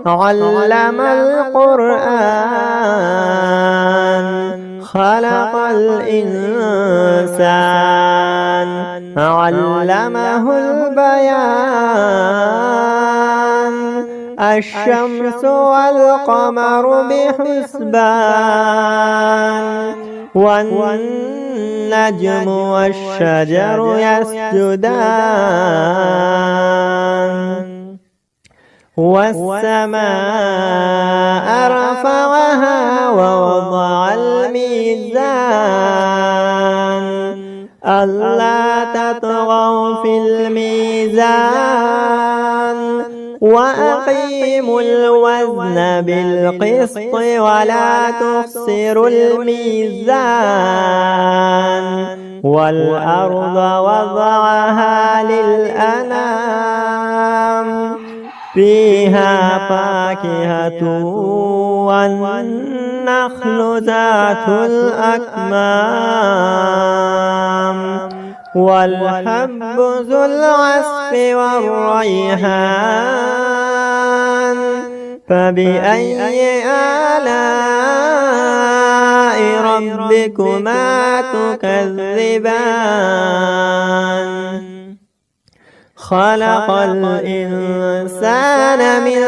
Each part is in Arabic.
علم القرآن خلق الإنسان علمه البيان الشمس والقمر بحسبان والنجم والشجر يسجدان والسماء رفعها ووضع الميزان ألا تطغوا في الميزان وأقيموا الوزن بالقسط ولا تخسروا الميزان والأرض وضعها للأنام فيها فاكهة والنخل ذات الأكمام والحب ذو العصف والريحان فبأي آلاء ربكما تكذبان خلق الإنسان من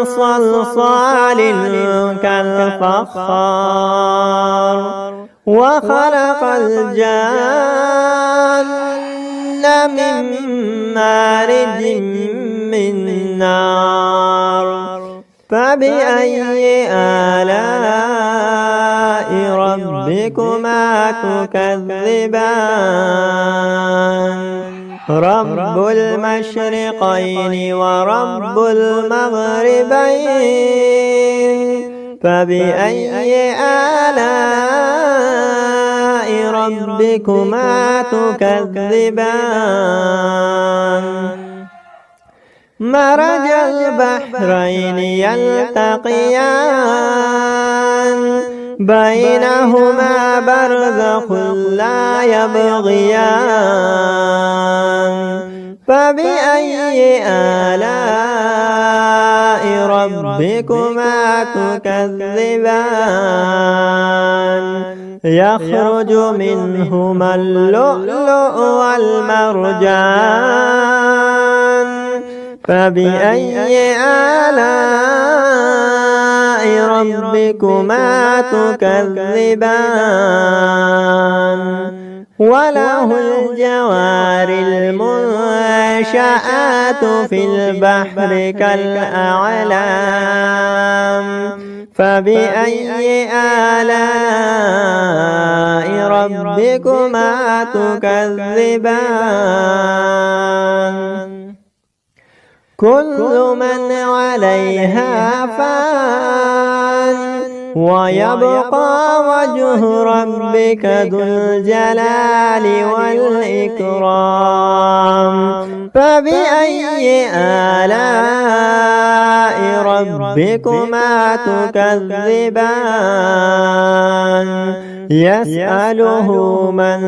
صلصال كالفخار وخلق الجان من مارج من نار فبأي آلاء ربكما تكذبان رب المشرقين ورب المغربين فبأي آلاء ربكما تكذبان مرج البحرين يلتقيان بينهما برزخ لا يبغيان فبأي آلاء ربكما تكذبان يخرج منهما اللؤلؤ والمرجان فبأي آلاء ربكما تكذبان وله الجوار المنشآت في البحر كالأعلام فبأي آلاء ربكما تكذبان كل من عليها فان ويبقى وجه ربك ذو الجلال والإكرام فبأي آلاء ربكما تكذبان يسأله من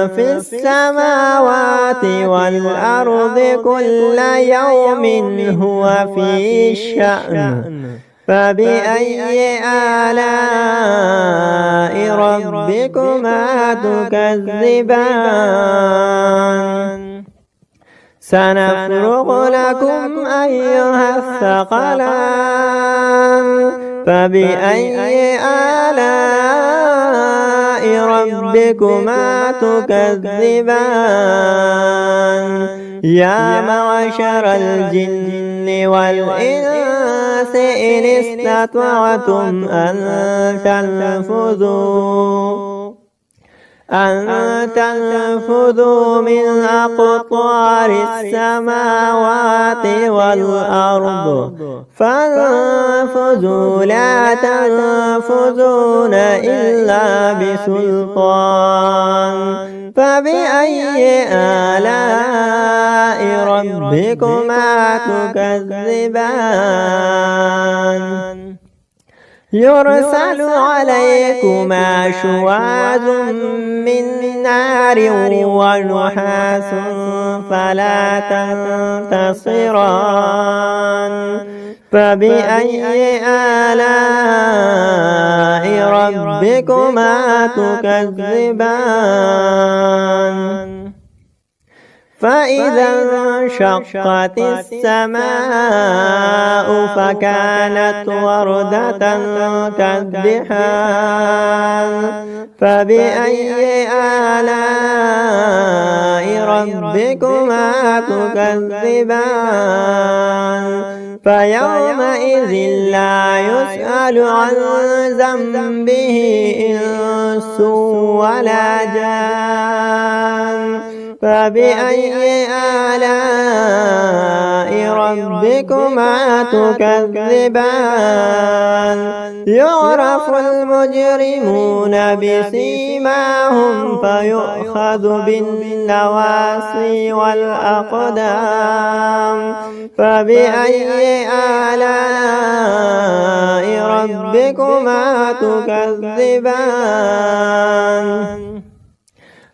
في السماوات والأرض كل يوم هو في شأن فبأي آلاء ربكما تكذبان سنفرغ لكم أيها الثقلان فبأي آلاء ربكما تكذبان يا معشر الجن والإنس إن استطعتم أن تنفذوا من أقطار السماوات والأرض فانفذوا لا تنفذون إلا بسلطان فبأي آلاء ربكما تكذبان يرسل عليكما شواظ من نار ونحاس فلا تنتصران فبأي آلاء ربكما تكذبان فإذا انشقت السماء فكانت وردة كالدحان فبأي آلاء ربكما تكذبان فيومئذ لا يسأل عن ذنبه إنس ولا جان فبأي آلاء ربكما تكذبان يعرف المجرمون بسيماهم فيؤخذ بالنواصي والأقدام فبأي آلاء ربكما تكذبان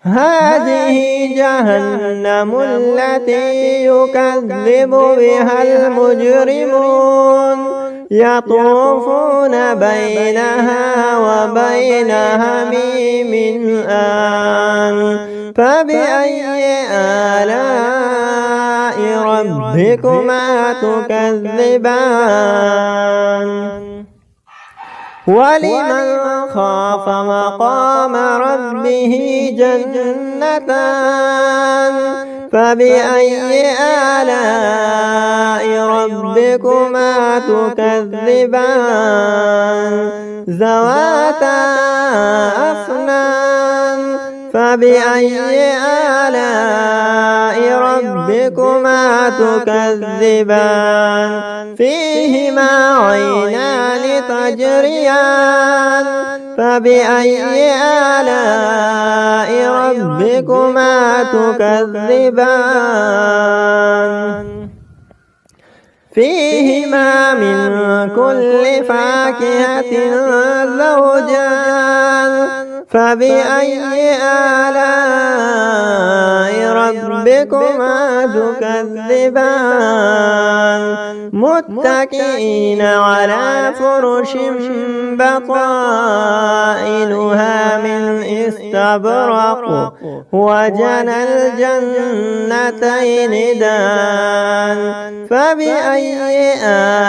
هذه جهنم التي يكذب بها المجرمون يطوفون بينها وبين حميم آن فبأي آلاء ربكما تكذبان ولمن خاف مقام ربه جنتان فبأي آلاء ربكما تكذبان ذواتا أفنان فبأي آلاء ربكما تكذبان فيهما عينان تجريان فبأي آلاء ربكما تكذبان فيهما من كل فاكهة زوجان فبأي آلاء ربكما تكذبان متكئين على فرش بطائنها من استبرق وجنى الجنتين دان فبأي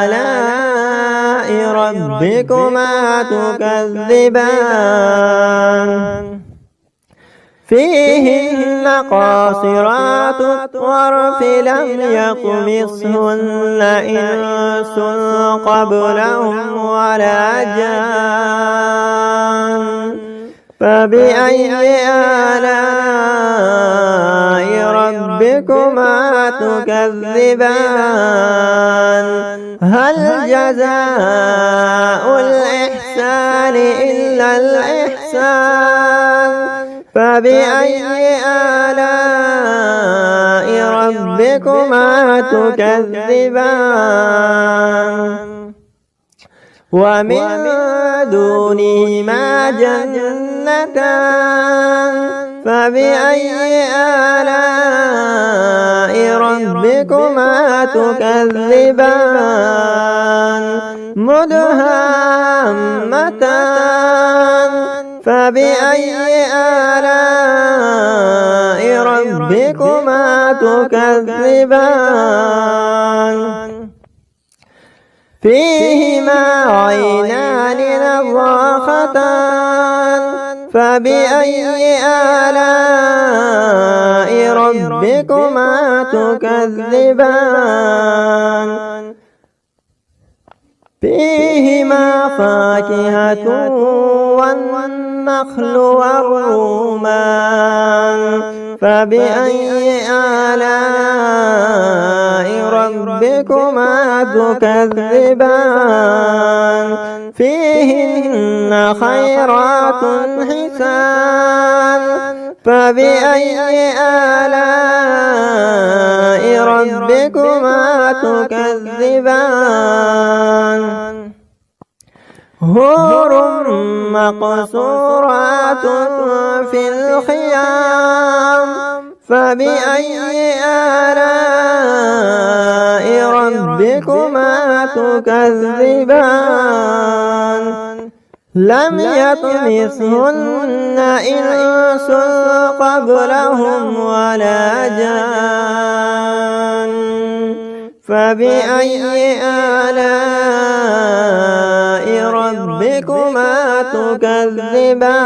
آلاء ربكما تكذبان فيهن قاصرات الطرف لم يطمثهن إنس قبلهم ولا جان فبأي آلاء ربكما تكذبان هل جزاء الإحسان إلا الإحسان فبأي آلاء ربكما تكذبان ومن دونهما جنتان فبأي آلاء ربكما تكذبان مدهامتان فبأي آلاء ربكما تكذبان فيهما عينان نضاختان فبأي آلاء ربكما تكذبان فيهما فاكهة والنخل والرمان فبأي آلاء ربكما تكذبان فيهن خيرات حسان فبأي آلاء ربكما تكذبان حور مقصورات في الخيام فبأي آلاء ربكما تكذبان لم يطمثهن إنس قبلهم ولا جان فبأي آلاء ربكما تكذبان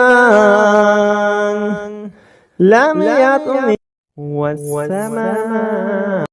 لم يطمثهن والسماء